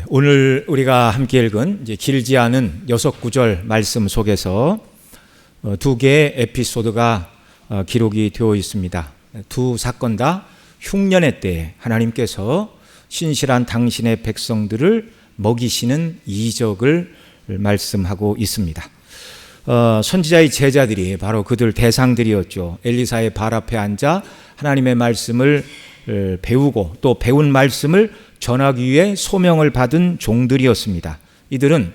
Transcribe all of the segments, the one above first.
오늘 우리가 함께 읽은 길지 않은 6구절 말씀 속에서 두 개의 에피소드가 기록이 되어 있습니다. 두 사건 다 흉년의 때에 하나님께서 신실한 당신의 백성들을 먹이시는 이적을 말씀하고 있습니다. 선지자의 제자들이 바로 그들 대상들이었죠. 엘리사의 발 앞에 앉아 하나님의 말씀을 배우고 또 배운 말씀을 전하기 위해 소명을 받은 종들이었습니다. 이들은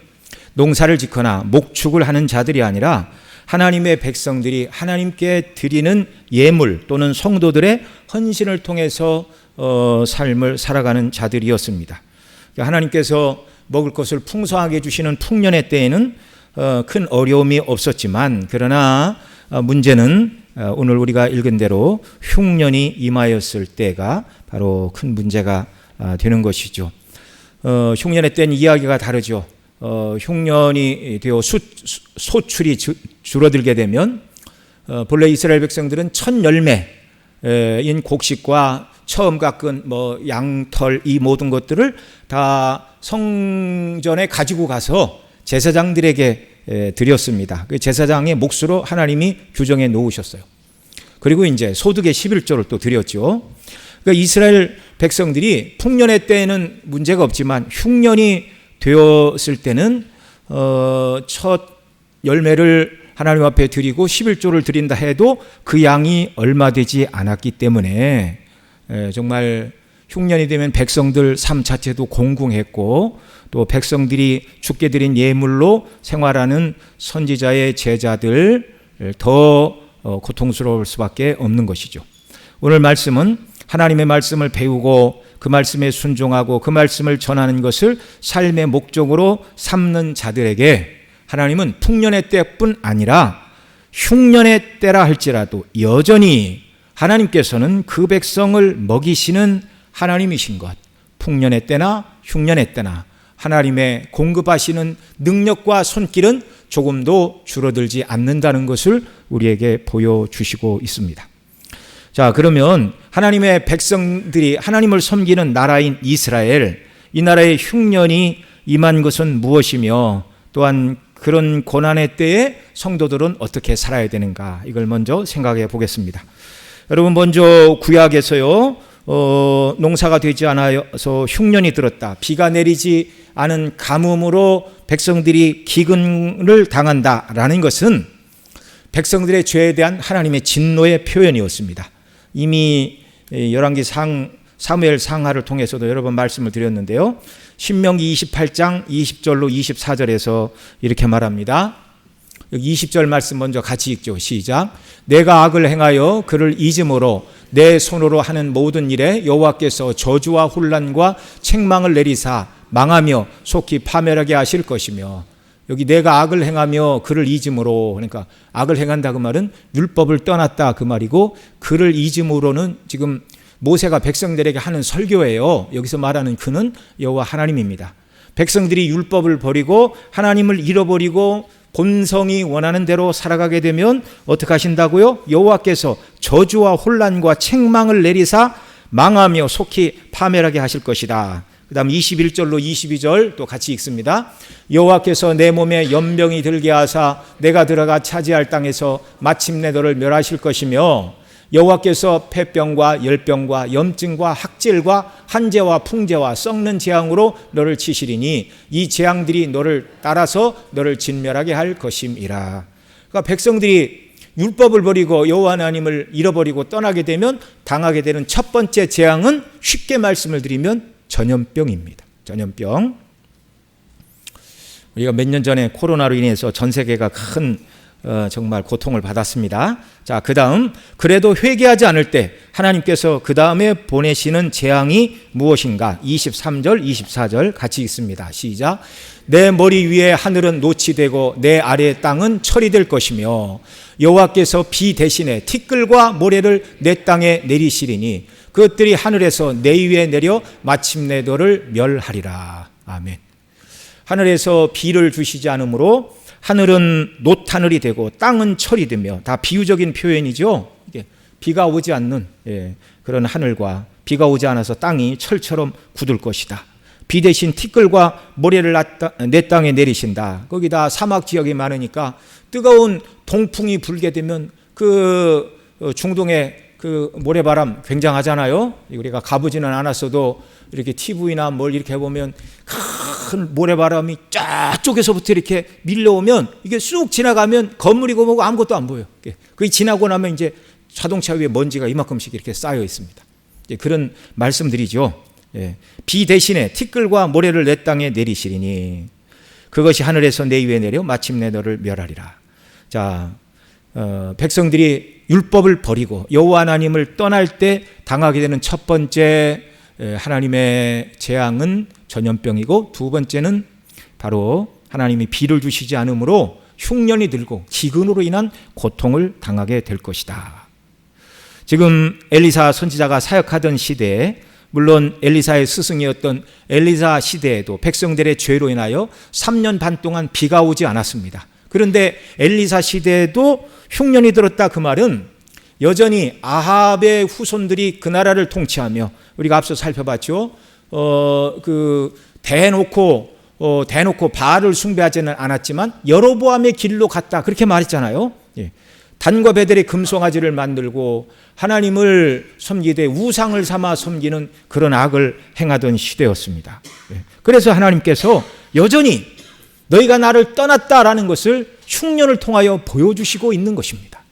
농사를 짓거나 목축을 하는 자들이 아니라 하나님의 백성들이 하나님께 드리는 예물 또는 성도들의 헌신을 통해서 삶을 살아가는 자들이었습니다. 하나님께서 먹을 것을 풍성하게 주시는 풍년의 때에는 큰 어려움이 없었지만, 그러나 문제는 오늘 우리가 읽은 대로 흉년이 임하였을 때가 바로 큰 문제가 되는 것이죠. 흉년의 때는 이야기가 다르죠. 흉년이 되어 소출이 줄어들게 되면 본래 이스라엘 백성들은 첫 열매인 곡식과 처음 깎은 양털 이 모든 것들을 다 성전에 가지고 가서 제사장들에게 드렸습니다. 그 제사장의 몫으로 하나님이 규정해 놓으셨어요. 그리고 이제 소득의 11조를 또 드렸죠. 그러니까 이스라엘 백성들이 풍년의 때에는 문제가 없지만 흉년이 되었을 때는 첫 열매를 하나님 앞에 드리고 11조를 드린다 해도 그 양이 얼마 되지 않았기 때문에 정말 흉년이 되면 백성들 삶 자체도 공궁했고, 또 백성들이 주께 드린 예물로 생활하는 선지자의 제자들 더 고통스러울 수밖에 없는 것이죠. 오늘 말씀은 하나님의 말씀을 배우고 그 말씀에 순종하고 그 말씀을 전하는 것을 삶의 목적으로 삼는 자들에게 하나님은 풍년의 때뿐 아니라 흉년의 때라 할지라도 여전히 하나님께서는 그 백성을 먹이시는 하나님이신 것, 풍년의 때나 흉년의 때나 하나님의 공급하시는 능력과 손길은 조금도 줄어들지 않는다는 것을 우리에게 보여주시고 있습니다. 자, 그러면 하나님의 백성들이 하나님을 섬기는 나라인 이스라엘, 이 나라의 흉년이 임한 것은 무엇이며, 또한 그런 고난의 때에 성도들은 어떻게 살아야 되는가, 이걸 먼저 생각해 보겠습니다. 여러분, 먼저 구약에서요, 농사가 되지 않아서 흉년이 들었다, 비가 내리지 않은 가뭄으로 백성들이 기근을 당한다라는 것은 백성들의 죄에 대한 하나님의 진노의 표현이었습니다. 이미 열왕기 사무엘 상하를 통해서도 여러 번 말씀을 드렸는데요, 신명기 28장 20절로 24절에서 이렇게 말합니다. 20절 말씀 먼저 같이 읽죠. 시작. 내가 악을 행하여 그를 잊음으로 내 손으로 하는 모든 일에 여호와께서 저주와 혼란과 책망을 내리사 망하며 속히 파멸하게 하실 것이며, 여기 내가 악을 행하며 그를 잊음으로, 그러니까 악을 행한다 그 말은 율법을 떠났다 그 말이고, 그를 잊음으로는 지금 모세가 백성들에게 하는 설교예요. 여기서 말하는 그는 여호와 하나님입니다. 백성들이 율법을 버리고 하나님을 잃어버리고 본성이 원하는 대로 살아가게 되면 어떻게 하신다고요? 여호와께서 저주와 혼란과 책망을 내리사 망하며 속히 파멸하게 하실 것이다. 그 다음 21절로 22절 또 같이 읽습니다. 여호와께서 내 몸에 연병이 들게 하사 내가 들어가 차지할 땅에서 마침내 너를 멸하실 것이며, 여호와께서 폐병과 열병과 염증과 학질과 한재와 풍재와 썩는 재앙으로 너를 치시리니 이 재앙들이 너를 따라서 너를 진멸하게 할 것임이라. 그러니까 백성들이 율법을 버리고 여호와 하나님을 잃어버리고 떠나게 되면 당하게 되는 첫 번째 재앙은 쉽게 말씀을 드리면 전염병입니다. 전염병. 우리가 몇 년 전에 코로나로 인해서 전 세계가 큰 정말 고통을 받았습니다. 자, 그 다음, 그래도 회개하지 않을 때 하나님께서 그 다음에 보내시는 재앙이 무엇인가? 23절 24절 같이 읽습니다. 시작. 내 머리 위에 하늘은 노치 되고 내 아래 땅은 철이 될 것이며, 여호와께서 비 대신에 티끌과 모래를 내 땅에 내리시리니 그것들이 하늘에서 내 위에 내려 마침내 너를 멸하리라. 아멘. 하늘에서 비를 주시지 않으므로 하늘은 놋하늘이 되고 땅은 철이 되며, 다 비유적인 표현이죠. 비가 오지 않는 그런 하늘과 비가 오지 않아서 땅이 철처럼 굳을 것이다. 비 대신 티끌과 모래를 내 땅에 내리신다. 거기다 사막 지역이 많으니까 뜨거운 동풍이 불게 되면 그 중동의 그 모래바람 굉장하잖아요. 우리가 가보지는 않았어도 이렇게 TV나 뭘 이렇게 보면 큰 모래바람이 쫙쪽에서부터 이렇게 밀려오면 이게 쑥 지나가면 건물이고 뭐고 아무것도 안 보여요. 그게 지나고 나면 이제 자동차 위에 먼지가 이만큼씩 이렇게 쌓여 있습니다. 그런 말씀들이죠. 비 대신에 티끌과 모래를 내 땅에 내리시리니 그것이 하늘에서 내 위에 내려 마침내 너를 멸하리라. 자, 백성들이 율법을 버리고 여호와 하나님을 떠날 때 당하게 되는 첫 번째 하나님의 재앙은 전염병이고, 두 번째는 바로 하나님이 비를 주시지 않으므로 흉년이 들고 기근으로 인한 고통을 당하게 될 것이다. 지금 엘리사 선지자가 사역하던 시대에, 물론 엘리사의 스승이었던 엘리사 시대에도 백성들의 죄로 인하여 3년 반 동안 비가 오지 않았습니다. 그런데 엘리사 시대에도 흉년이 들었다. 그 말은 여전히 아합의 후손들이 그 나라를 통치하며, 우리가 앞서 살펴봤죠. 대놓고 바알을 숭배하지는 않았지만 여로보암의 길로 갔다, 그렇게 말했잖아요. 단과 베델의 금송아지를 만들고 하나님을 섬기되 우상을 삼아 섬기는 그런 악을 행하던 시대였습니다. 그래서 하나님께서 여전히 너희가 나를 떠났다라는 것을 흉년을 통하여 보여주시고 있는 것입니다.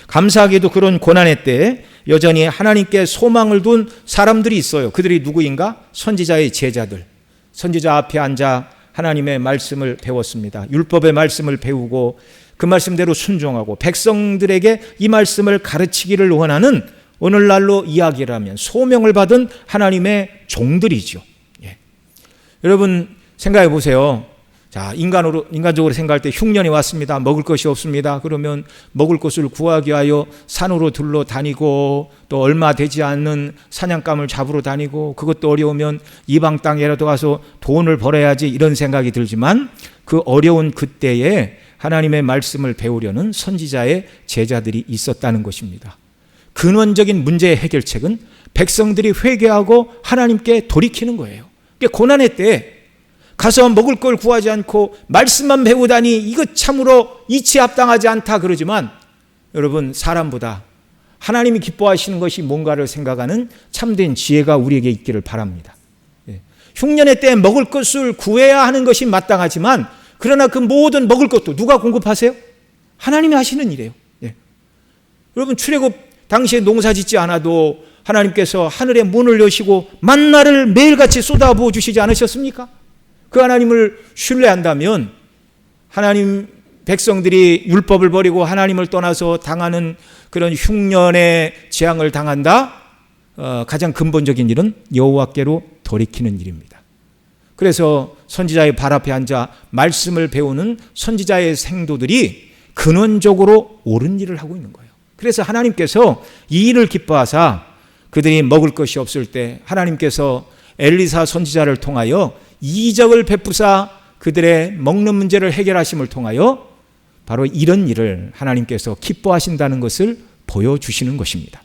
감사하게도 그런 고난의 때에 여전히 하나님께 소망을 둔 사람들이 있어요. 그들이 누구인가? 선지자의 제자들. 선지자 앞에 앉아 하나님의 말씀을 배웠습니다. 율법의 말씀을 배우고 그 말씀대로 순종하고 백성들에게 이 말씀을 가르치기를 원하는, 오늘날로 이야기를 하면 소명을 받은 하나님의 종들이죠. 여러분 생각해 보세요. 자, 인간적으로 생각할 때 흉년이 왔습니다. 먹을 것이 없습니다. 그러면 먹을 것을 구하기 위하여 산으로 둘러다니고, 또 얼마 되지 않는 사냥감을 잡으러 다니고, 그것도 어려우면 이방 땅에라도 가서 돈을 벌어야지, 이런 생각이 들지만 그 어려운 그때에 하나님의 말씀을 배우려는 선지자의 제자들이 있었다는 것입니다. 근원적인 문제의 해결책은 백성들이 회개하고 하나님께 돌이키는 거예요. 그러니까 고난의 때에 가서 먹을 걸 구하지 않고 말씀만 배우다니 이거 참으로 이치에 합당하지 않다 그러지만, 여러분 사람보다 하나님이 기뻐하시는 것이 뭔가를 생각하는 참된 지혜가 우리에게 있기를 바랍니다. 흉년의 때에 먹을 것을 구해야 하는 것이 마땅하지만, 그러나 그 모든 먹을 것도 누가 공급하세요? 하나님이 하시는 일이에요. 여러분 출애굽 당시에 농사 짓지 않아도 하나님께서 하늘의 문을 여시고 만나를 매일같이 쏟아부어 주시지 않으셨습니까? 그 하나님을 신뢰한다면 하나님 백성들이 율법을 버리고 하나님을 떠나서 당하는 그런 흉년의 재앙을 당한다? 가장 근본적인 일은 여호와께로 돌이키는 일입니다. 그래서 선지자의 발 앞에 앉아 말씀을 배우는 선지자의 생도들이 근원적으로 옳은 일을 하고 있는 거예요. 그래서 하나님께서 이 일을 기뻐하사 그들이 먹을 것이 없을 때 하나님께서 엘리사 선지자를 통하여 이적을 베푸사 그들의 먹는 문제를 해결하심을 통하여 바로 이런 일을 하나님께서 기뻐하신다는 것을 보여주시는 것입니다.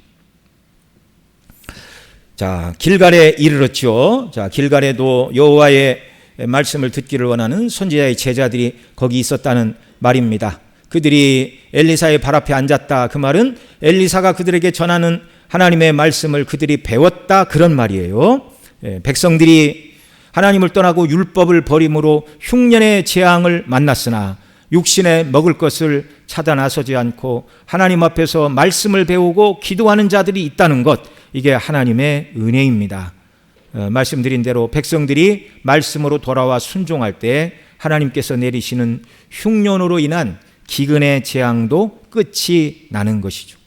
자, 길갈에 이르렀죠. 자, 길갈에도 여호와의 말씀을 듣기를 원하는 선지자의 제자들이 거기 있었다는 말입니다. 그들이 엘리사의 발 앞에 앉았다. 그 말은 엘리사가 그들에게 전하는 하나님의 말씀을 그들이 배웠다, 그런 말이에요. 백성들이 하나님을 떠나고 율법을 버림으로 흉년의 재앙을 만났으나 육신에 먹을 것을 찾아 나서지 않고 하나님 앞에서 말씀을 배우고 기도하는 자들이 있다는 것, 이게 하나님의 은혜입니다. 말씀드린 대로 백성들이 말씀으로 돌아와 순종할 때 하나님께서 내리시는 흉년으로 인한 기근의 재앙도 끝이 나는 것이죠.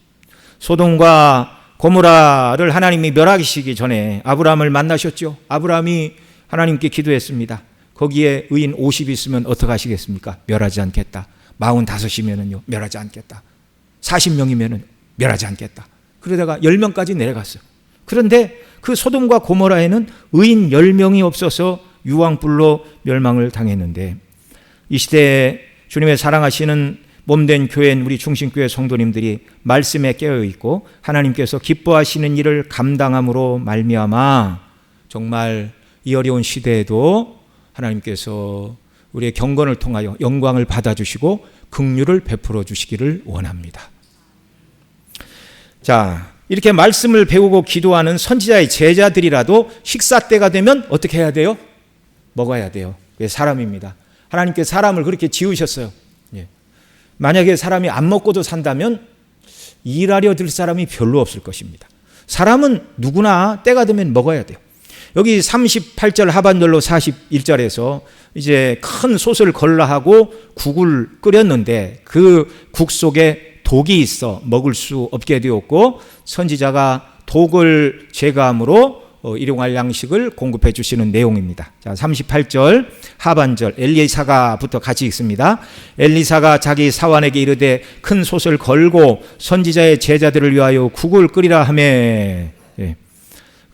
소돔과 고모라를 하나님이 멸하시기 전에 아브라함을 만나셨죠. 아브라함이 하나님께 기도했습니다. 거기에 의인 50 있으면 어떻게 하시겠습니까? 멸하지 않겠다. 45이면은요 멸하지 않겠다. 40명이면은 멸하지 않겠다. 그러다가 10명까지 내려갔어요. 그런데 그 소돔과 고모라에는 의인 10명이 없어서 유황불로 멸망을 당했는데, 이 시대에 주님의 사랑하시는 몸된 교회인 우리 중심교회 성도님들이 말씀에 깨어있고 하나님께서 기뻐하시는 일을 감당함으로 말미암아 정말 이 어려운 시대에도 하나님께서 우리의 경건을 통하여 영광을 받아주시고 긍휼을 베풀어 주시기를 원합니다. 자, 이렇게 말씀을 배우고 기도하는 선지자의 제자들이라도 식사 때가 되면 어떻게 해야 돼요? 먹어야 돼요. 그게 사람입니다. 하나님께 사람을 그렇게 지으셨어요. 만약에 사람이 안 먹고도 산다면 일하려 들 사람이 별로 없을 것입니다. 사람은 누구나 때가 되면 먹어야 돼요. 여기 38절 하반절로 41절에서 이제 큰 솥을 걸러하고 국을 끓였는데 그 국 속에 독이 있어 먹을 수 없게 되었고 선지자가 독을 제거함으로 일용할 양식을 공급해 주시는 내용입니다. 자, 38절 하반절 엘리사가부터 같이 읽습니다. 엘리사가 자기 사환에게 이르되 큰 솥을 걸고 선지자의 제자들을 위하여 국을 끓이라 하며,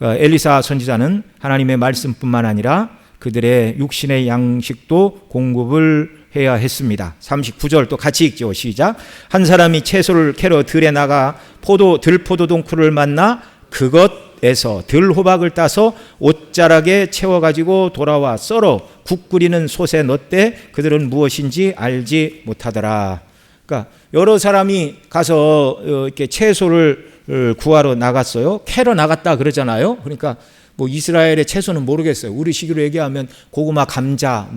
엘리사 선지자는 하나님의 말씀뿐만 아니라 그들의 육신의 양식도 공급을 해야 했습니다. 39절 또 같이 읽죠. 시작. 한 사람이 채소를 캐러 들에 나가 들포도 동쿨을 만나 그것에서 들호박을 따서 옷자락에 채워가지고 돌아와 썰어 국 끓이는 솥에 넣되 그들은 무엇인지 알지 못하더라. 그러니까 여러 사람이 가서 이렇게 채소를 구하러 나갔어요. 캐러 나갔다 그러잖아요. 그러니까 뭐 이스라엘의 채소는 모르겠어요. 우리 시기로 얘기하면 고구마, 감자,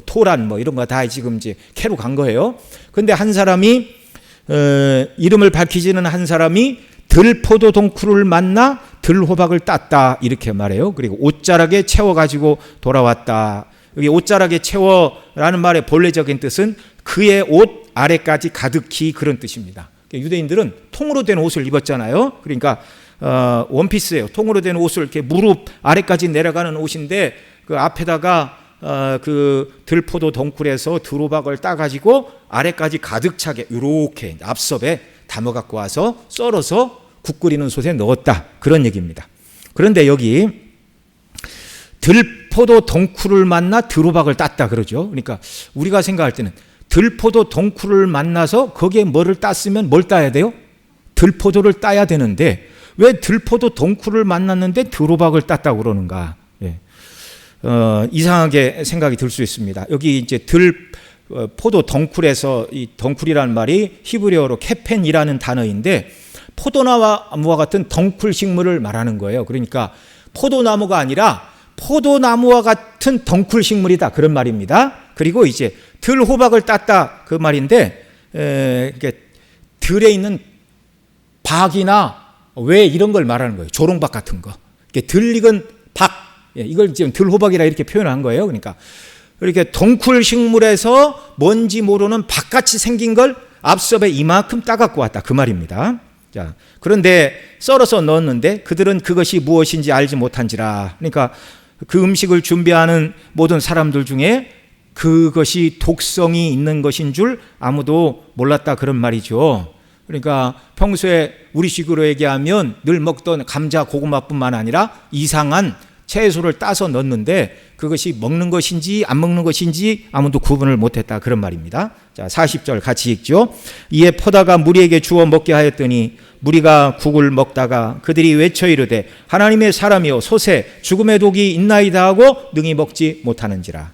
토란 이런 거 다 지금 이제 캐러 간 거예요. 근데 한 사람이 이름을 밝히지는 한 사람이 들포도 동쿨을 만나 들호박을 땄다 이렇게 말해요. 그리고 옷자락에 채워가지고 돌아왔다. 여기 옷자락에 채워라는 말의 본래적인 뜻은 그의 옷 아래까지 가득히 그런 뜻입니다. 유대인들은 통으로 된 옷을 입었잖아요. 그러니까 원피스예요. 통으로 된 옷을 이렇게 무릎 아래까지 내려가는 옷인데 그 앞에다가 그 들포도 덩굴에서 들호박을 따가지고 아래까지 가득 차게 이렇게 앞섭에 담아 갖고 와서 썰어서 국 끓이는 솥에 넣었다 그런 얘기입니다. 그런데 여기 들포도 덩굴을 만나 들호박을 땄다 그러죠. 그러니까 우리가 생각할 때는 들포도 덩굴을 만나서 거기에 뭐를 땄으면 뭘 따야 돼요? 들포도를 따야 되는데 왜 들포도 덩굴을 만났는데 들호박을 땄다고 그러는가? 이상하게 생각이 들 수 있습니다. 여기 이제 포도 덩굴에서 이 덩굴이라는 말이 히브리어로 케펜이라는 단어인데 포도나무와 같은 덩굴 식물을 말하는 거예요. 그러니까 포도나무가 아니라 포도나무와 같은 덩굴 식물이다 그런 말입니다. 그리고 이제 들호박을 땄다 그 말인데 들에 있는 박이나 왜 이런 걸 말하는 거예요. 조롱박 같은 거. 들 익은 박. 이걸 지금 들호박이라 이렇게 표현한 거예요. 그러니까 이렇게 덩굴 식물에서 뭔지 모르는 박같이 생긴 걸 앞섭에 이만큼 따갖고 왔다 그 말입니다. 자, 그런데 썰어서 넣었는데 그들은 그것이 무엇인지 알지 못한지라. 그러니까 그 음식을 준비하는 모든 사람들 중에 그것이 독성이 있는 것인 줄 아무도 몰랐다 그런 말이죠. 그러니까 평소에 우리식으로 얘기하면 늘 먹던 감자, 고구마뿐만 아니라 이상한 채소를 따서 넣었는데 그것이 먹는 것인지 안 먹는 것인지 아무도 구분을 못했다 그런 말입니다. 자, 40절 같이 읽죠. 이에 퍼다가 무리에게 주어 먹게 하였더니 무리가 국을 먹다가 그들이 외쳐 이르되 하나님의 사람이여 솥에 죽음의 독이 있나이다 하고 능히 먹지 못하는지라.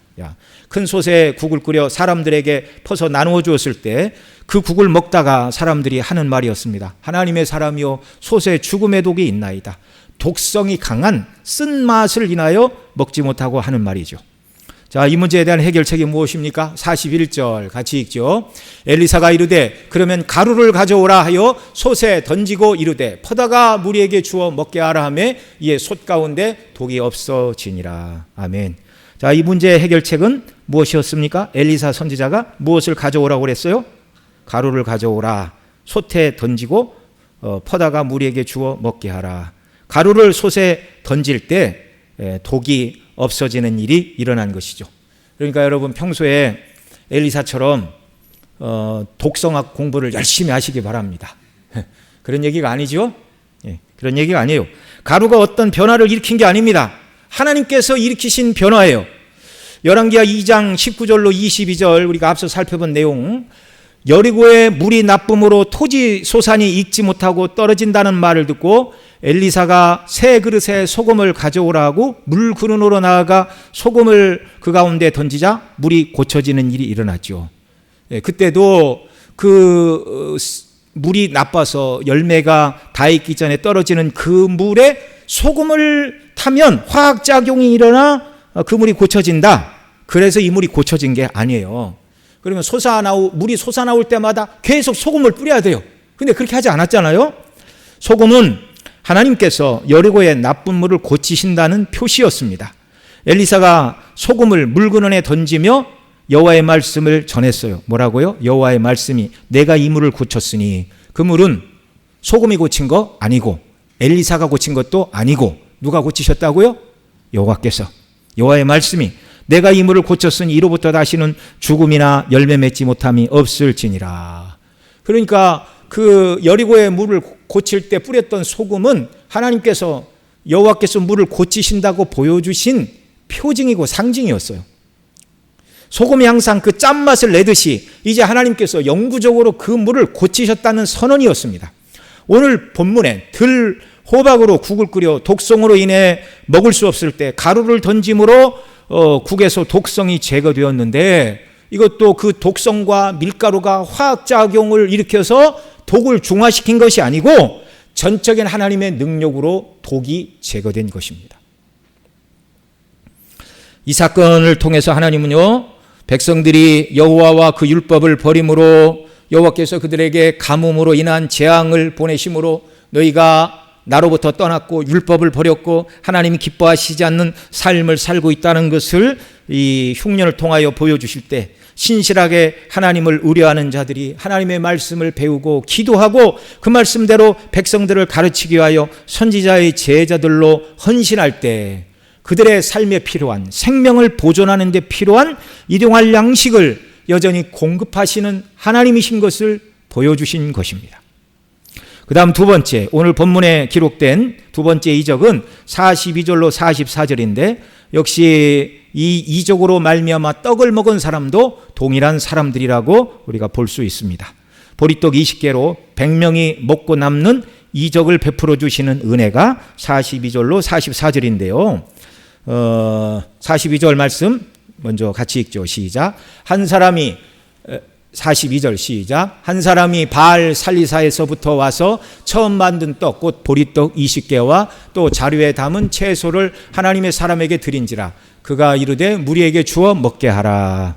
큰 솥에 국을 끓여 사람들에게 퍼서 나누어 주었을 때 그 국을 먹다가 사람들이 하는 말이었습니다. 하나님의 사람이여 솥에 죽음의 독이 있나이다. 독성이 강한 쓴맛을 인하여 먹지 못하고 하는 말이죠. 자, 이 문제에 대한 해결책이 무엇입니까? 41절 같이 읽죠. 엘리사가 이르되 그러면 가루를 가져오라 하여 솥에 던지고 이르되 퍼다가 무리에게 주어 먹게 하라 하며 이에 솥 가운데 독이 없어지니라. 아멘. 자, 이 문제의 해결책은 무엇이었습니까? 엘리사 선지자가 무엇을 가져오라고 그랬어요? 가루를 가져오라. 솥에 던지고 퍼다가 무리에게 주어 먹게 하라. 가루를 솥에 던질 때 독이 없어지는 일이 일어난 것이죠. 그러니까 여러분 평소에 엘리사처럼 독성학 공부를 열심히 하시기 바랍니다. 그런 얘기가 아니죠? 그런 얘기가 아니에요. 가루가 어떤 변화를 일으킨 게 아닙니다. 하나님께서 일으키신 변화예요. 열왕기하 2장 19절로 22절 우리가 앞서 살펴본 내용, 여리고의 물이 나쁨으로 토지 소산이 익지 못하고 떨어진다는 말을 듣고 엘리사가 새 그릇에 소금을 가져오라고 물 그릇으로 나아가 소금을 그 가운데 던지자 물이 고쳐지는 일이 일어났죠. 그때도 그 물이 나빠서 열매가 다 익기 전에 떨어지는 그 물에 소금을 타면 화학작용이 일어나 그 물이 고쳐진다. 그래서 이 물이 고쳐진 게 아니에요. 그러면 물이 솟아나올 때마다 계속 소금을 뿌려야 돼요. 근데 그렇게 하지 않았잖아요. 소금은 하나님께서 여리고의 나쁜 물을 고치신다는 표시였습니다. 엘리사가 소금을 물그릇에 던지며 여호와의 말씀을 전했어요. 뭐라고요? 여호와의 말씀이 내가 이 물을 고쳤으니, 그 물은 소금이 고친 거 아니고 엘리사가 고친 것도 아니고 누가 고치셨다고요? 여호와께서. 여호와의 말씀이 내가 이 물을 고쳤으니 이로부터 다시는 죽음이나 열매 맺지 못함이 없을지니라. 그러니까 그 여리고의 물을 고칠 때 뿌렸던 소금은 하나님께서, 여호와께서 물을 고치신다고 보여주신 표징이고 상징이었어요. 소금이 항상 그 짠맛을 내듯이 이제 하나님께서 영구적으로 그 물을 고치셨다는 선언이었습니다. 오늘 본문에 들 호박으로 국을 끓여 독성으로 인해 먹을 수 없을 때 가루를 던짐으로 국에서 독성이 제거되었는데, 이것도 그 독성과 밀가루가 화학작용을 일으켜서 독을 중화시킨 것이 아니고 전적인 하나님의 능력으로 독이 제거된 것입니다. 이 사건을 통해서 하나님은요, 백성들이 여호와와 그 율법을 버림으로 여호와께서 그들에게 가뭄으로 인한 재앙을 보내심으로 너희가 나로부터 떠났고 율법을 버렸고 하나님이 기뻐하시지 않는 삶을 살고 있다는 것을 이 흉년을 통하여 보여주실 때, 신실하게 하나님을 의뢰하는 자들이 하나님의 말씀을 배우고 기도하고 그 말씀대로 백성들을 가르치기 위하여 선지자의 제자들로 헌신할 때 그들의 삶에 필요한, 생명을 보존하는 데 필요한 일용할 양식을 여전히 공급하시는 하나님이신 것을 보여주신 것입니다. 그 다음 두 번째, 오늘 본문에 기록된 두 번째 이적은 42절로 44절인데, 역시 이 이적으로 말미암아 떡을 먹은 사람도 동일한 사람들이라고 우리가 볼 수 있습니다. 보리떡 20개로 100명이 먹고 남는 이적을 베풀어 주시는 은혜가 42절로 44절인데요. 42절 말씀 먼저 같이 읽죠. 시작. 한 사람이 42절 시작. 한 사람이 바알 살리사에서부터 와서 처음 만든 떡 곧 보리떡 20개와 또 자루에 담은 채소를 하나님의 사람에게 드린지라. 그가 이르되 무리에게 주어 먹게 하라.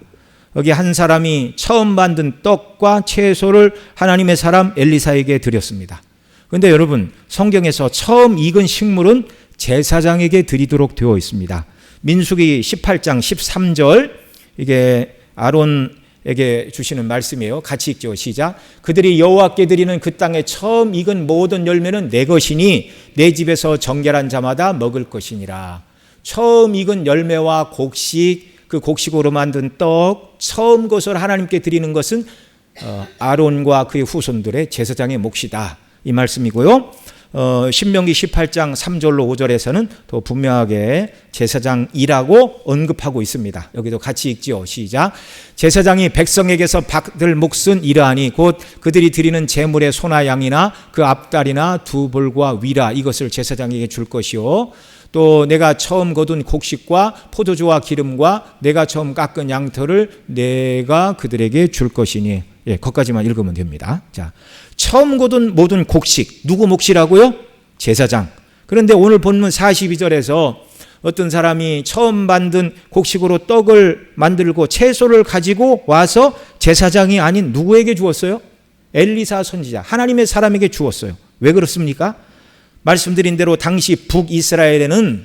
여기 한 사람이 처음 만든 떡과 채소를 하나님의 사람 엘리사에게 드렸습니다. 그런데 여러분, 성경에서 처음 익은 식물은 제사장에게 드리도록 되어 있습니다. 민수기 18장 13절, 이게 아론에게 주시는 말씀이에요. 같이 읽죠. 시작. 그들이 여호와께 드리는 그 땅에 처음 익은 모든 열매는 내 것이니 내 집에서 정결한 자마다 먹을 것이니라. 처음 익은 열매와 곡식, 그 곡식으로 만든 떡, 처음 것을 하나님께 드리는 것은 아론과 그의 후손들의 제사장의 몫이다, 이 말씀이고요. 신명기 18장 3절로 5절에서는 더 분명하게 제사장이라고 언급하고 있습니다. 여기도 같이 읽지요. 시작. 제사장이 백성에게서 받을 몫은 이러하니 곧 그들이 드리는 제물의 소나 양이나 그 앞다리나 두 볼과 위라, 이것을 제사장에게 줄 것이요. 또 내가 처음 거둔 곡식과 포도주와 기름과 내가 처음 깎은 양털을 내가 그들에게 줄 것이니. 예, 거기까지만 읽으면 됩니다. 자, 처음 거둔 모든 곡식, 누구 몫이라고요? 제사장. 그런데 오늘 본문 42절에서 어떤 사람이 처음 만든 곡식으로 떡을 만들고 채소를 가지고 와서 제사장이 아닌 누구에게 주었어요? 엘리사 선지자, 하나님의 사람에게 주었어요. 왜 그렇습니까? 말씀드린 대로 당시 북이스라엘에는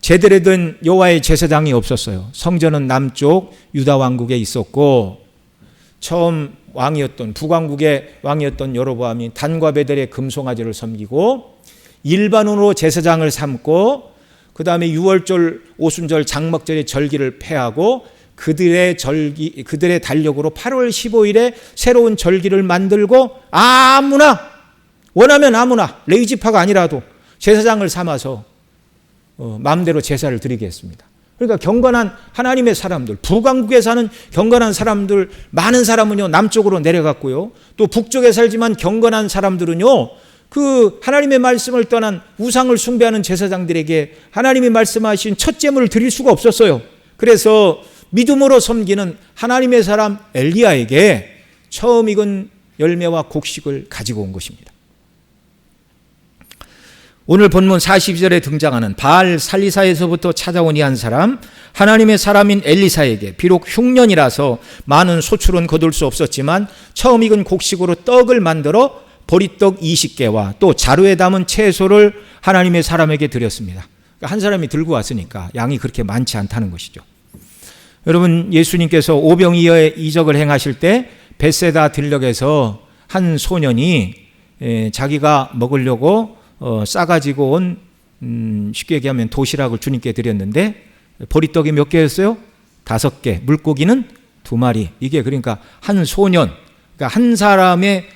제대로 된 여호와의 제사장이 없었어요. 성전은 남쪽 유다 왕국에 있었고, 처음 왕이었던, 북왕국의 왕이었던 여로보암이 단과 베델의 금송아지를 섬기고 일반으로 제사장을 삼고, 그 다음에 유월절, 오순절, 장막절의 절기를 폐하고 그들의 달력으로 8월 15일에 새로운 절기를 만들고 원하면 아무나 레위지파가 아니라도 제사장을 삼아서 마음대로 제사를 드리게 했습니다. 그러니까 경건한 하나님의 사람들, 북왕국에 사는 경건한 사람들, 많은 사람은요 남쪽으로 내려갔고요, 또 북쪽에 살지만 경건한 사람들은요 그 하나님의 말씀을 떠난 우상을 숭배하는 제사장들에게 하나님이 말씀하신 첫 제물을 드릴 수가 없었어요. 그래서 믿음으로 섬기는 하나님의 사람 엘리야에게 처음 익은 열매와 곡식을 가지고 온 것입니다. 오늘 본문 42절에 등장하는 바알 살리사에서부터 찾아온 이 한 사람, 하나님의 사람인 엘리사에게 비록 흉년이라서 많은 소출은 거둘 수 없었지만 처음 익은 곡식으로 떡을 만들어 보리떡 20개와 또 자루에 담은 채소를 하나님의 사람에게 드렸습니다. 한 사람이 들고 왔으니까 양이 그렇게 많지 않다는 것이죠. 여러분, 예수님께서 오병이어의 이적을 행하실 때 벳세다 들녘에서 한 소년이 자기가 먹으려고 싸가지고 온 쉽게 얘기하면 도시락을 주님께 드렸는데 보리떡이 몇 개였어요? 5개, 물고기는 2마리. 이게 그러니까 한 소년, 그러니까 한 사람의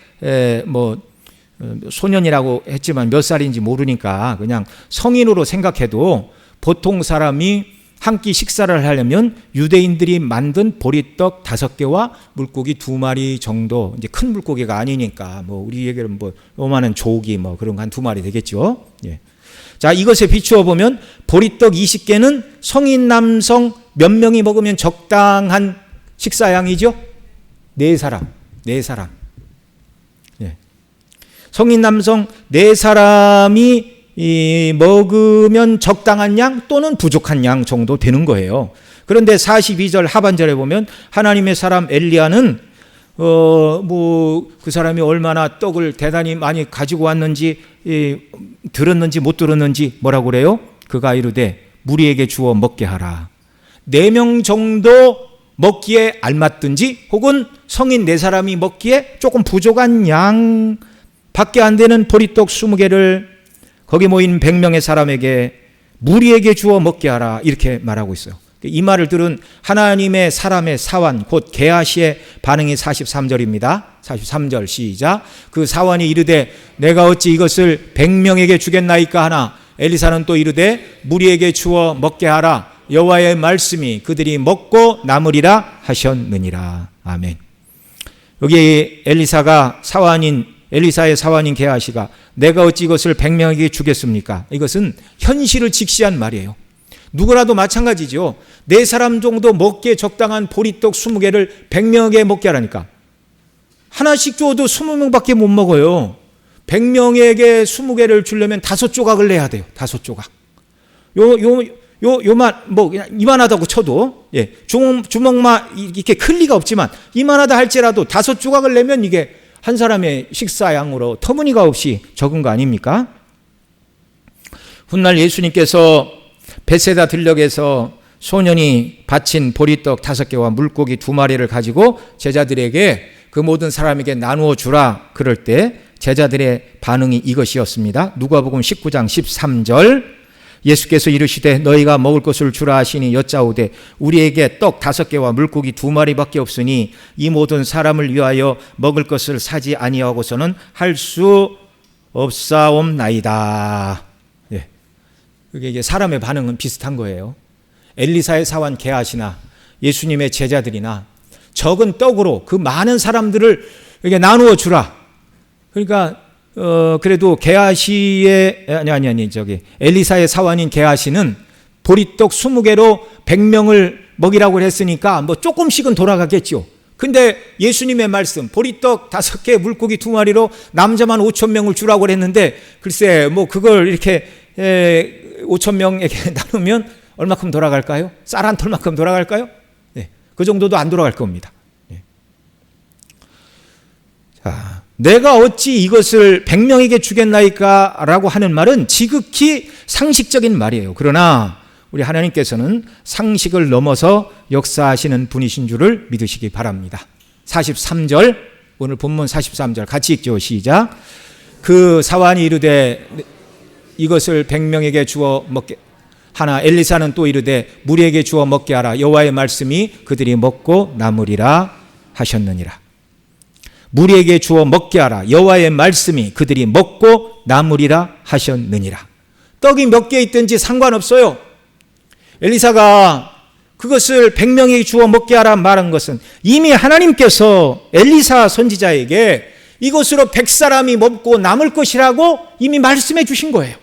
소년이라고 했지만 몇 살인지 모르니까 그냥 성인으로 생각해도 보통 사람이 한 끼 식사를 하려면 유대인들이 만든 보리떡 5개와 물고기 2마리 정도, 이제 큰 물고기가 아니니까 우리 얘기는 요만한 조기 그런 거 한 2마리 되겠죠. 예. 자, 이것에 비추어 보면 보리떡 20개는 성인 남성 몇 명이 먹으면 적당한 식사량이죠? 4사람. 예. 성인 남성 4사람이 먹으면 적당한 양 또는 부족한 양 정도 되는 거예요. 그런데 42절 하반절에 보면 하나님의 사람 엘리야는 그 사람이 얼마나 떡을 대단히 많이 가지고 왔는지 들었는지 못 들었는지 뭐라고 그래요? 그가 이르되 무리에게 주어 먹게 하라. 4명 정도 먹기에 알맞든지 혹은 성인 4사람이 먹기에 조금 부족한 양 밖에 안 되는 보리떡 20개를 거기 모인 100명의 사람에게 무리에게 주어 먹게 하라, 이렇게 말하고 있어요. 이 말을 들은 하나님의 사람의 사환 곧 게하시의 반응이 43절입니다. 43절 시작. 그 사환이 이르되 내가 어찌 이것을 100명에게 주겠나이까 하나 엘리사는 또 이르되 무리에게 주어 먹게 하라. 여호와의 말씀이 그들이 먹고 남으리라 하셨느니라. 아멘. 여기 엘리사의 사환인 게하시가 내가 어찌 이것을 100명에게 주겠습니까? 이것은 현실을 직시한 말이에요. 누구라도 마찬가지죠. 4사람 정도 먹기에 적당한 보리떡 20개를 100명에게 먹게 하라니까. 하나씩 줘도 20명밖에 못 먹어요. 100명에게 20개를 주려면 5조각을 내야 돼요. 5조각. 그냥 이만하다고 쳐도, 주먹만 이렇게 클 리가 없지만, 이만하다 할지라도 5조각을 내면 이게 한 사람의 식사양으로 터무니가 없이 적은 거 아닙니까? 훗날 예수님께서 벳세다 들녘에서 소년이 바친 보리떡 5개와 물고기 2마리를 가지고 제자들에게 그 모든 사람에게 나누어 주라 그럴 때 제자들의 반응이 이것이었습니다. 누가복음 19장 13절 예수께서 이르시되 너희가 먹을 것을 주라 하시니 여짜오되 우리에게 떡 5개와 물고기 2마리밖에 없으니 이 모든 사람을 위하여 먹을 것을 사지 아니하고서는 할 수 없사옵나이다. 그게 이제 사람의 반응은 비슷한 거예요. 엘리사의 사환 게하시나 예수님의 제자들이나 적은 떡으로 그 많은 사람들을 이렇게 나누어 주라. 그러니까 그래도 엘리사의 사환인 게하시는 보리떡 20개로 100명을 먹이라고 했으니까 조금씩은 돌아가겠죠. 근데 예수님의 말씀 보리떡 5개 물고기 2마리로 남자만 5,000명을 주라고 했는데 글쎄 그걸 이렇게 5,000명에게 나누면 얼마큼 돌아갈까요? 쌀 한 톨만큼 돌아갈까요? 그 정도도 안 돌아갈 겁니다. 자, 내가 어찌 이것을 100명에게 주겠나이까 라고 하는 말은 지극히 상식적인 말이에요. 그러나 우리 하나님께서는 상식을 넘어서 역사하시는 분이신 줄을 믿으시기 바랍니다. 43절, 오늘 본문 43절 같이 읽죠. 시작. 그 사환이 이르되 이것을 100명에게 주어 먹게 하나 엘리사는 또 이르되 무리에게 주어 먹게 하라. 여호와의 말씀이 그들이 먹고 남으리라 하셨느니라. 무리에게 주어 먹게 하라. 여호와의 말씀이 그들이 먹고 남으리라 하셨느니라. 떡이 몇 개 있든지 상관없어요. 엘리사가 그것을 100명에게 주어 먹게 하라 말한 것은 이미 하나님께서 엘리사 선지자에게 이것으로 100사람이 먹고 남을 것이라고 이미 말씀해 주신 거예요.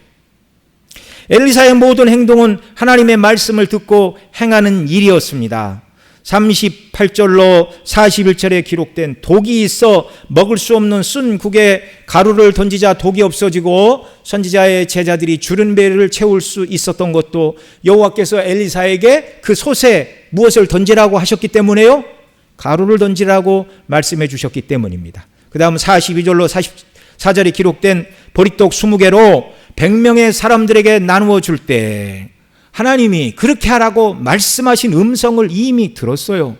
엘리사의 모든 행동은 하나님의 말씀을 듣고 행하는 일이었습니다. 38절로 41절에 기록된 독이 있어 먹을 수 없는 쓴 국에 가루를 던지자 독이 없어지고 선지자의 제자들이 주른 배를 채울 수 있었던 것도 여호와께서 엘리사에게 그 솥에 무엇을 던지라고 하셨기 때문에요? 가루를 던지라고 말씀해 주셨기 때문입니다. 그 다음 42절로 44절에 기록된 보리떡 20개로 100명의 사람들에게 나누어 줄 때 하나님이 그렇게 하라고 말씀하신 음성을 이미 들었어요.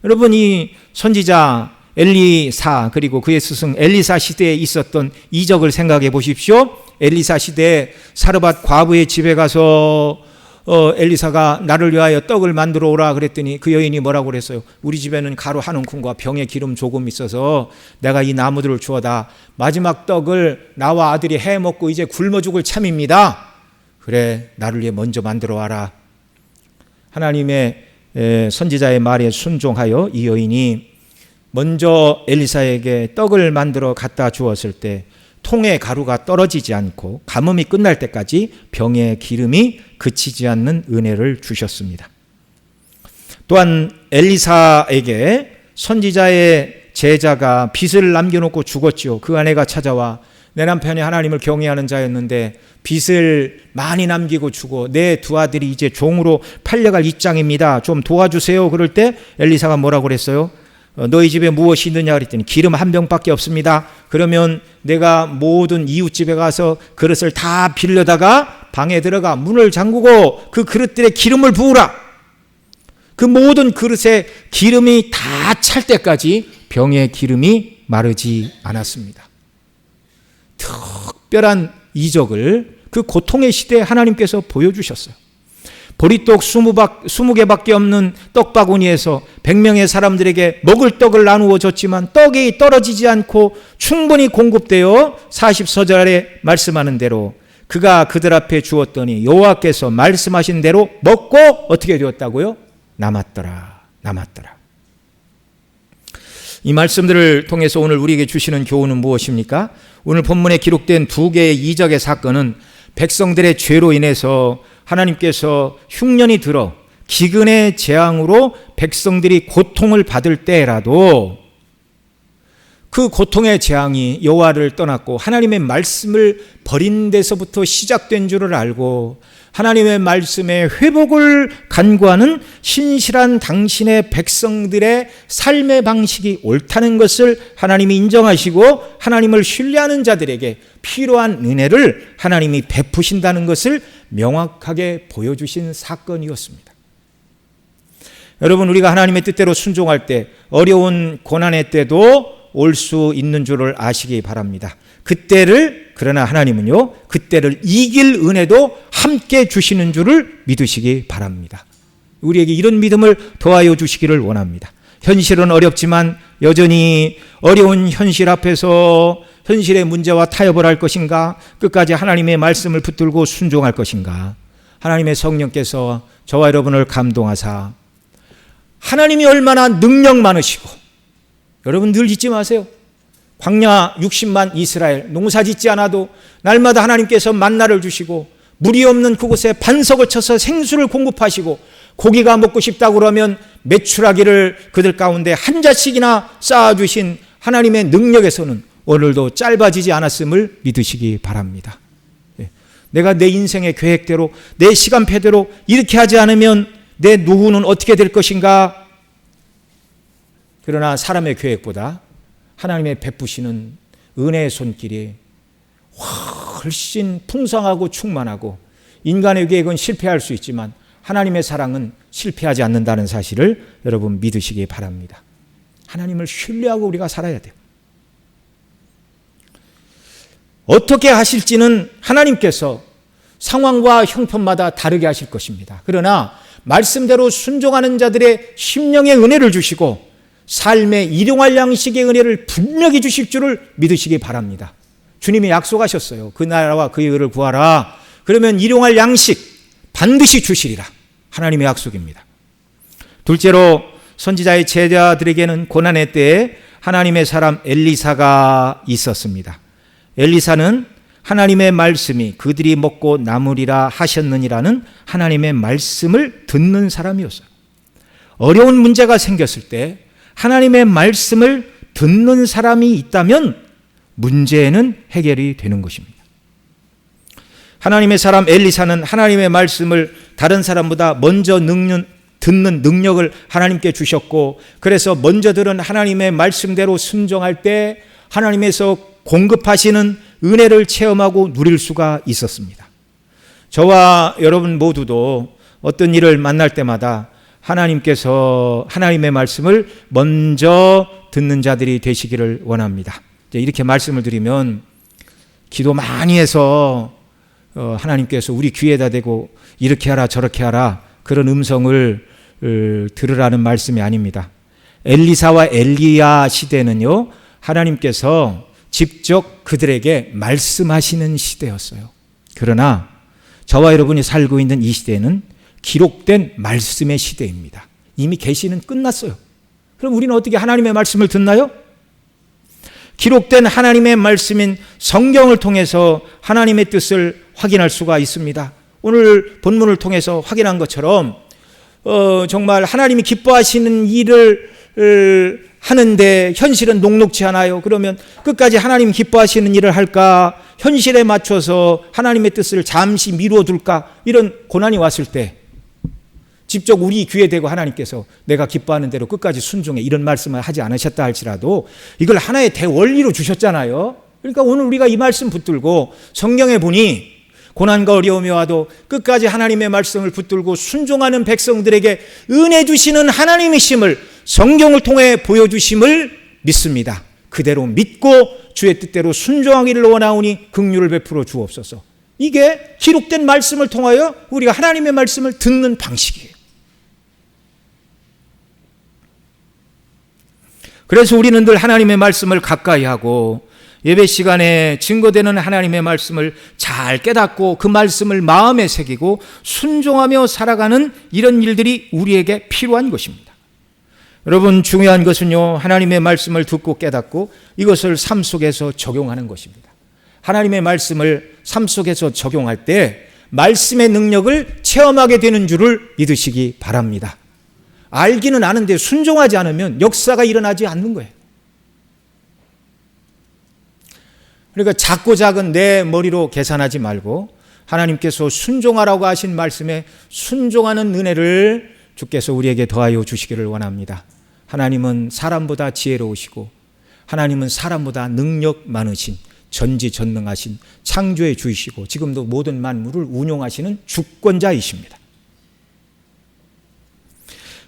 여러분, 이 선지자 엘리사 그리고 그의 스승 엘리사 시대에 있었던 이적을 생각해 보십시오. 엘리사 시대에 사르밧 과부의 집에 가서 엘리사가 나를 위하여 떡을 만들어 오라 그랬더니 그 여인이 뭐라고 그랬어요? 우리 집에는 가루 한 움큼과 병에 기름 조금 있어서 내가 이 나무들을 주어다 마지막 떡을 나와 아들이 해 먹고 이제 굶어 죽을 참입니다. 그래, 나를 위해 먼저 만들어 와라. 하나님의 선지자의 말에 순종하여 이 여인이 먼저 엘리사에게 떡을 만들어 갖다 주었을 때 통에 가루가 떨어지지 않고 가뭄이 끝날 때까지 병에 기름이 그치지 않는 은혜를 주셨습니다. 또한 엘리사에게 선지자의 제자가 빚을 남겨놓고 죽었지요. 그 아내가 찾아와 내 남편이 하나님을 경외하는 자였는데 빚을 많이 남기고 주고 내 두 아들이 이제 종으로 팔려갈 입장입니다. 좀 도와주세요. 그럴 때 엘리사가 뭐라고 그랬어요? 너희 집에 무엇이 있느냐 그랬더니 기름 한 병밖에 없습니다. 그러면 내가 모든 이웃집에 가서 그릇을 다 빌려다가 방에 들어가 문을 잠그고 그 그릇들에 기름을 부으라. 그 모든 그릇에 기름이 다 찰 때까지 병에 기름이 마르지 않았습니다. 특별한 이적을 그 고통의 시대에 하나님께서 보여주셨어요. 보리떡 20개밖에 없는 떡바구니에서 100명의 사람들에게 먹을 떡을 나누어 줬지만 떡이 떨어지지 않고 충분히 공급되어 40서절에 말씀하는 대로 그가 그들 앞에 주었더니 여호와께서 말씀하신 대로 먹고 어떻게 되었다고요? 남았더라. 이 말씀들을 통해서 오늘 우리에게 주시는 교훈은 무엇입니까? 오늘 본문에 기록된 2개의 이적의 사건은 백성들의 죄로 인해서 하나님께서 흉년이 들어 기근의 재앙으로 백성들이 고통을 받을 때라도 그 고통의 재앙이 여호와를 떠났고 하나님의 말씀을 버린 데서부터 시작된 줄을 알고 하나님의 말씀의 회복을 간구하는 신실한 당신의 백성들의 삶의 방식이 옳다는 것을 하나님이 인정하시고 하나님을 신뢰하는 자들에게 필요한 은혜를 하나님이 베푸신다는 것을 명확하게 보여주신 사건이었습니다. 여러분, 우리가 하나님의 뜻대로 순종할 때 어려운 고난의 때도 올 수 있는 줄을 아시기 바랍니다. 그러나 하나님은요, 그때를 이길 은혜도 함께 주시는 줄을 믿으시기 바랍니다. 우리에게 이런 믿음을 더하여 주시기를 원합니다. 현실은 어렵지만 여전히 어려운 현실 앞에서 현실의 문제와 타협을 할 것인가? 끝까지 하나님의 말씀을 붙들고 순종할 것인가? 하나님의 성령께서 저와 여러분을 감동하사 하나님이 얼마나 능력 많으시고, 여러분 늘 잊지 마세요. 광야 60만 이스라엘 농사 짓지 않아도 날마다 하나님께서 만나를 주시고 물이 없는 그곳에 반석을 쳐서 생수를 공급하시고 고기가 먹고 싶다고 그러면 메추라기를 그들 가운데 한 자씩이나 쌓아주신 하나님의 능력에서는 오늘도 짧아지지 않았음을 믿으시기 바랍니다. 내가 내 인생의 계획대로 내 시간표대로 이렇게 하지 않으면 내 노후는 어떻게 될 것인가? 그러나 사람의 계획보다 하나님의 베푸시는 은혜의 손길이 훨씬 풍성하고 충만하고 인간의 계획은 실패할 수 있지만 하나님의 사랑은 실패하지 않는다는 사실을 여러분 믿으시기 바랍니다. 하나님을 신뢰하고 우리가 살아야 돼요. 어떻게 하실지는 하나님께서 상황과 형편마다 다르게 하실 것입니다. 그러나 말씀대로 순종하는 자들의 심령의 은혜를 주시고 삶의 일용할 양식의 은혜를 분명히 주실 줄을 믿으시기 바랍니다. 주님이 약속하셨어요. 그 나라와 그의 의를 구하라. 그러면 일용할 양식 반드시 주시리라. 하나님의 약속입니다. 둘째로 선지자의 제자들에게는 고난의 때에 하나님의 사람 엘리사가 있었습니다. 엘리사는 하나님의 말씀이 그들이 먹고 남으리라 하셨느니라는 하나님의 말씀을 듣는 사람이었어요. 어려운 문제가 생겼을 때 하나님의 말씀을 듣는 사람이 있다면 문제는 해결이 되는 것입니다. 하나님의 사람 엘리사는 하나님의 말씀을 다른 사람보다 먼저 듣는 능력을 하나님께 주셨고, 그래서 먼저 들은 하나님의 말씀대로 순종할 때 하나님에서 공급하시는 은혜를 체험하고 누릴 수가 있었습니다. 저와 여러분 모두도 어떤 일을 만날 때마다 하나님께서 하나님의 말씀을 먼저 듣는 자들이 되시기를 원합니다. 이렇게 말씀을 드리면 기도 많이 해서 하나님께서 우리 귀에다 대고 이렇게 하라 저렇게 하라 그런 음성을 들으라는 말씀이 아닙니다. 엘리사와 엘리야 시대는요, 하나님께서 직접 그들에게 말씀하시는 시대였어요. 그러나 저와 여러분이 살고 있는 이 시대는 기록된 말씀의 시대입니다. 이미 계시는 끝났어요. 그럼 우리는 어떻게 하나님의 말씀을 듣나요? 기록된 하나님의 말씀인 성경을 통해서 하나님의 뜻을 확인할 수가 있습니다. 오늘 본문을 통해서 확인한 것처럼 정말 하나님이 기뻐하시는 일을 하는데 현실은 녹록지 않아요. 그러면 끝까지 하나님 기뻐하시는 일을 할까? 현실에 맞춰서 하나님의 뜻을 잠시 미뤄둘까? 이런 고난이 왔을 때 직접 우리 귀에 대고 하나님께서 내가 기뻐하는 대로 끝까지 순종해 이런 말씀을 하지 않으셨다 할지라도 이걸 하나의 대원리로 주셨잖아요. 그러니까 오늘 우리가 이 말씀 붙들고 성경에 보니 고난과 어려움이 와도 끝까지 하나님의 말씀을 붙들고 순종하는 백성들에게 은혜 주시는 하나님이심을 성경을 통해 보여주심을 믿습니다. 그대로 믿고 주의 뜻대로 순종하기를 원하오니 긍휼을 베풀어 주옵소서. 이게 기록된 말씀을 통하여 우리가 하나님의 말씀을 듣는 방식이에요. 그래서 우리는 늘 하나님의 말씀을 가까이 하고 예배 시간에 증거되는 하나님의 말씀을 잘 깨닫고 그 말씀을 마음에 새기고 순종하며 살아가는 이런 일들이 우리에게 필요한 것입니다. 여러분, 중요한 것은요, 하나님의 말씀을 듣고 깨닫고 이것을 삶 속에서 적용하는 것입니다. 하나님의 말씀을 삶 속에서 적용할 때 말씀의 능력을 체험하게 되는 줄을 믿으시기 바랍니다. 알기는 아는데 순종하지 않으면 역사가 일어나지 않는 거예요. 그러니까 작고 작은 내 머리로 계산하지 말고 하나님께서 순종하라고 하신 말씀에 순종하는 은혜를 주께서 우리에게 더하여 주시기를 원합니다. 하나님은 사람보다 지혜로우시고 하나님은 사람보다 능력 많으신 전지전능하신 창조의 주이시고 지금도 모든 만물을 운용하시는 주권자이십니다.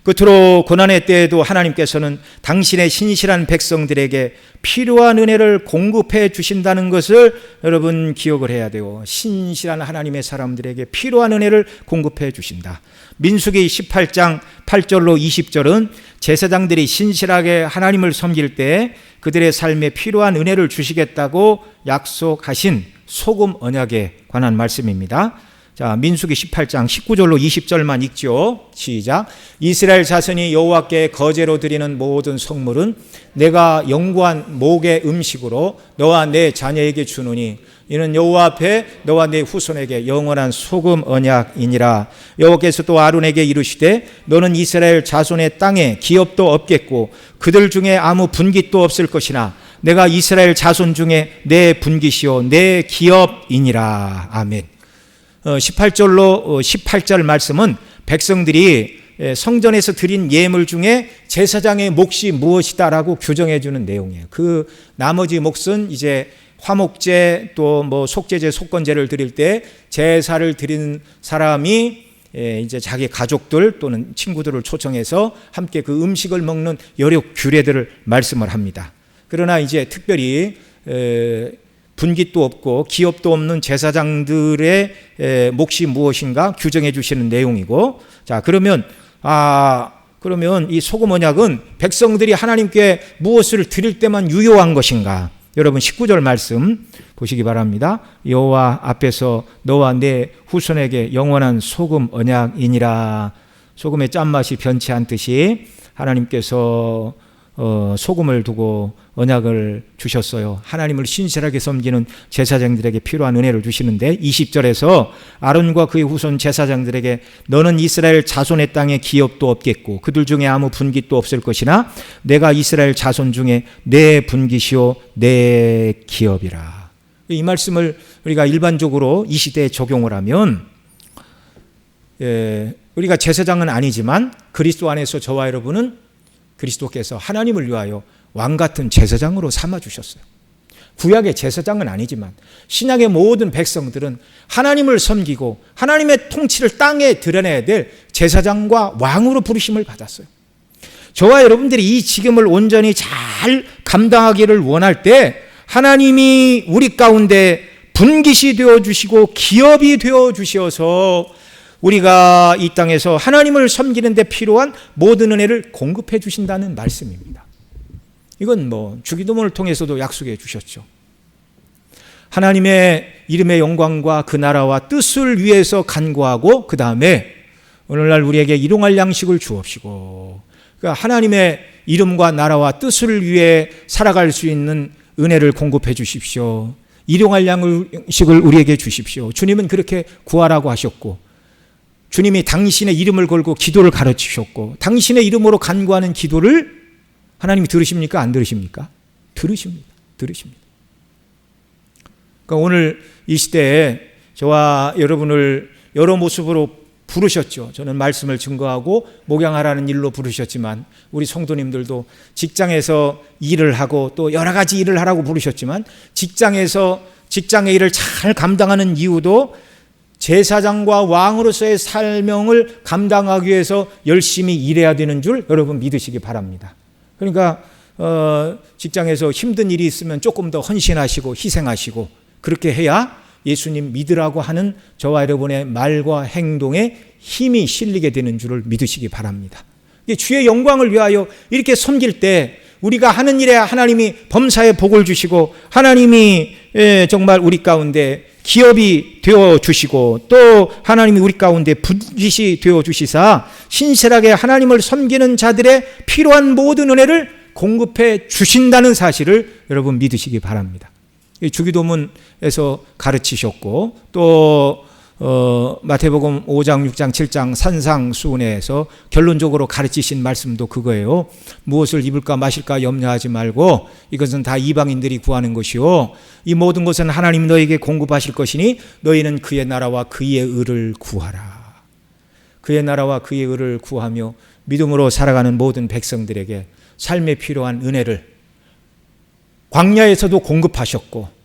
끝으로 고난의 때에도 하나님께서는 당신의 신실한 백성들에게 필요한 은혜를 공급해 주신다는 것을 여러분 기억을 해야 돼요. 신실한 하나님의 사람들에게 필요한 은혜를 공급해 주신다. 민수기 18장 8절로 20절은 제사장들이 신실하게 하나님을 섬길 때 그들의 삶에 필요한 은혜를 주시겠다고 약속하신 소금 언약에 관한 말씀입니다. 자, 민수기 18장 19절로 20절만 읽죠. 시작. 이스라엘 자손이 여호와께 거제로 드리는 모든 성물은 내가 영구한 목의 음식으로 너와 내 자녀에게 주노니 이는 여호와 앞에 너와 내 후손에게 영원한 소금 언약이니라. 여호와께서 또 아론에게 이르시되 너는 이스라엘 자손의 땅에 기업도 없겠고 그들 중에 아무 분깃도 없을 것이나 내가 이스라엘 자손 중에 내 분깃이요 내 기업이니라. 아멘. 18절로 18절 말씀은 백성들이 성전에서 드린 예물 중에 제사장의 몫이 무엇이다라고 규정해 주는 내용이에요. 그 나머지 몫은 이제 화목제 또 뭐 속죄제, 속건제를 드릴 때 제사를 드리는 사람이 이제 자기 가족들 또는 친구들을 초청해서 함께 그 음식을 먹는 여러 규례들을 말씀을 합니다. 그러나 이제 특별히 분깃도 없고 기업도 없는 제사장들의 몫이 무엇인가 규정해 주시는 내용이고, 자, 그러면 이 소금 언약은 백성들이 하나님께 무엇을 드릴 때만 유효한 것인가? 여러분 19절 말씀 보시기 바랍니다. 여호와 앞에서 너와 내 후손에게 영원한 소금 언약이니라. 소금의 짠맛이 변치 않듯이 하나님께서 소금을 두고 언약을 주셨어요. 하나님을 신실하게 섬기는 제사장들에게 필요한 은혜를 주시는데 20절에서 아론과 그의 후손 제사장들에게 너는 이스라엘 자손의 땅에 기업도 없겠고 그들 중에 아무 분깃도 없을 것이나 내가 이스라엘 자손 중에 내 분깃이요 내 기업이라. 이 말씀을 우리가 일반적으로 이 시대에 적용을 하면 우리가 제사장은 아니지만 그리스도 안에서 저와 여러분은 그리스도께서 하나님을 위하여 왕같은 제사장으로 삼아주셨어요. 구약의 제사장은 아니지만 신약의 모든 백성들은 하나님을 섬기고 하나님의 통치를 땅에 드러내야 될 제사장과 왕으로 부르심을 받았어요. 저와 여러분들이 이 직임을 온전히 잘 감당하기를 원할 때 하나님이 우리 가운데 분깃이 되어주시고 기업이 되어주셔서 우리가 이 땅에서 하나님을 섬기는 데 필요한 모든 은혜를 공급해 주신다는 말씀입니다. 이건 주기도문을 통해서도 약속해 주셨죠. 하나님의 이름의 영광과 그 나라와 뜻을 위해서 간구하고 그 다음에 오늘날 우리에게 일용할 양식을 주옵시고, 그러니까 하나님의 이름과 나라와 뜻을 위해 살아갈 수 있는 은혜를 공급해 주십시오. 일용할 양식을 우리에게 주십시오. 주님은 그렇게 구하라고 하셨고, 주님이 당신의 이름을 걸고 기도를 가르치셨고, 당신의 이름으로 간구하는 기도를 하나님이 들으십니까? 안 들으십니까? 들으십니다. 그러니까 오늘 이 시대에 저와 여러분을 여러 모습으로 부르셨죠. 저는 말씀을 증거하고 목양하라는 일로 부르셨지만 우리 성도님들도 직장에서 일을 하고 또 여러 가지 일을 하라고 부르셨지만 직장에서 직장의 일을 잘 감당하는 이유도 제사장과 왕으로서의 사명을 감당하기 위해서 열심히 일해야 되는 줄 여러분 믿으시기 바랍니다. 그러니까 직장에서 힘든 일이 있으면 조금 더 헌신하시고 희생하시고 그렇게 해야 예수님 믿으라고 하는 저와 여러분의 말과 행동에 힘이 실리게 되는 줄을 믿으시기 바랍니다. 주의 영광을 위하여 이렇게 섬길 때 우리가 하는 일에 하나님이 범사에 복을 주시고 하나님이 정말 우리 가운데 기업이 되어주시고 또 하나님이 우리 가운데 분깃이 되어주시사 신실하게 하나님을 섬기는 자들의 필요한 모든 은혜를 공급해 주신다는 사실을 여러분 믿으시기 바랍니다. 주기도문에서 가르치셨고 또 마태복음 5장, 6장, 7장 산상수훈에서 결론적으로 가르치신 말씀도 그거예요. 무엇을 입을까 마실까 염려하지 말고 이것은 다 이방인들이 구하는 것이요 이 모든 것은 하나님 너에게 공급하실 것이니 너희는 그의 나라와 그의 의를 구하라. 그의 나라와 그의 의를 구하며 믿음으로 살아가는 모든 백성들에게 삶에 필요한 은혜를 광야에서도 공급하셨고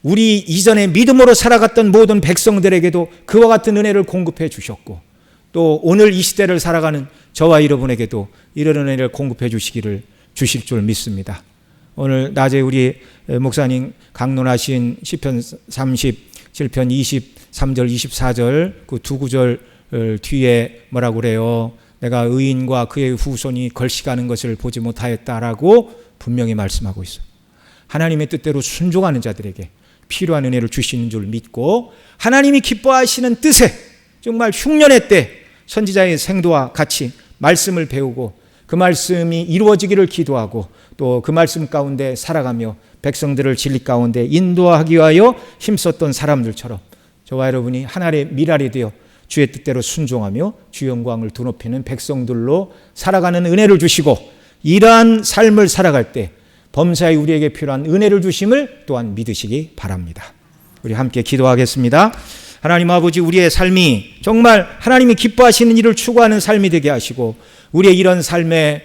우리 이전에 믿음으로 살아갔던 모든 백성들에게도 그와 같은 은혜를 공급해 주셨고 또 오늘 이 시대를 살아가는 저와 여러분에게도 이런 은혜를 공급해 주시기를 주실 줄 믿습니다. 오늘 낮에 우리 목사님 강론하신 시편 37편 23절 24절 그 두 구절 뒤에 뭐라고 그래요? 내가 의인과 그의 후손이 걸식하는 것을 보지 못하였다라고 분명히 말씀하고 있어요. 하나님의 뜻대로 순종하는 자들에게 필요한 은혜를 주시는 줄 믿고 하나님이 기뻐하시는 뜻에 정말 흉년의 때 선지자의 생도와 같이 말씀을 배우고 그 말씀이 이루어지기를 기도하고 또 그 말씀 가운데 살아가며 백성들을 진리 가운데 인도하기 위하여 힘썼던 사람들처럼 저와 여러분이 하나님의 미랄이 되어 주의 뜻대로 순종하며 주 영광을 드높이는 백성들로 살아가는 은혜를 주시고 이러한 삶을 살아갈 때 범사에 우리에게 필요한 은혜를 주심을 또한 믿으시기 바랍니다. 우리 함께 기도하겠습니다. 하나님 아버지, 우리의 삶이 정말 하나님이 기뻐하시는 일을 추구하는 삶이 되게 하시고 우리의 이런 삶에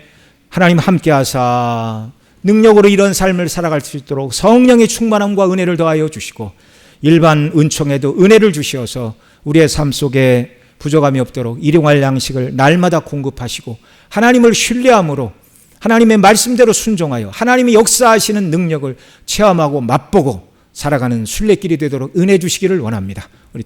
하나님 함께 하사 능력으로 이런 삶을 살아갈 수 있도록 성령의 충만함과 은혜를 더하여 주시고 일반 은총에도 은혜를 주시어서 우리의 삶 속에 부족함이 없도록 일용할 양식을 날마다 공급하시고 하나님을 신뢰함으로 하나님의 말씀대로 순종하여 하나님이 역사하시는 능력을 체험하고 맛보고 살아가는 순례길이 되도록 은혜 주시기를 원합니다. 우리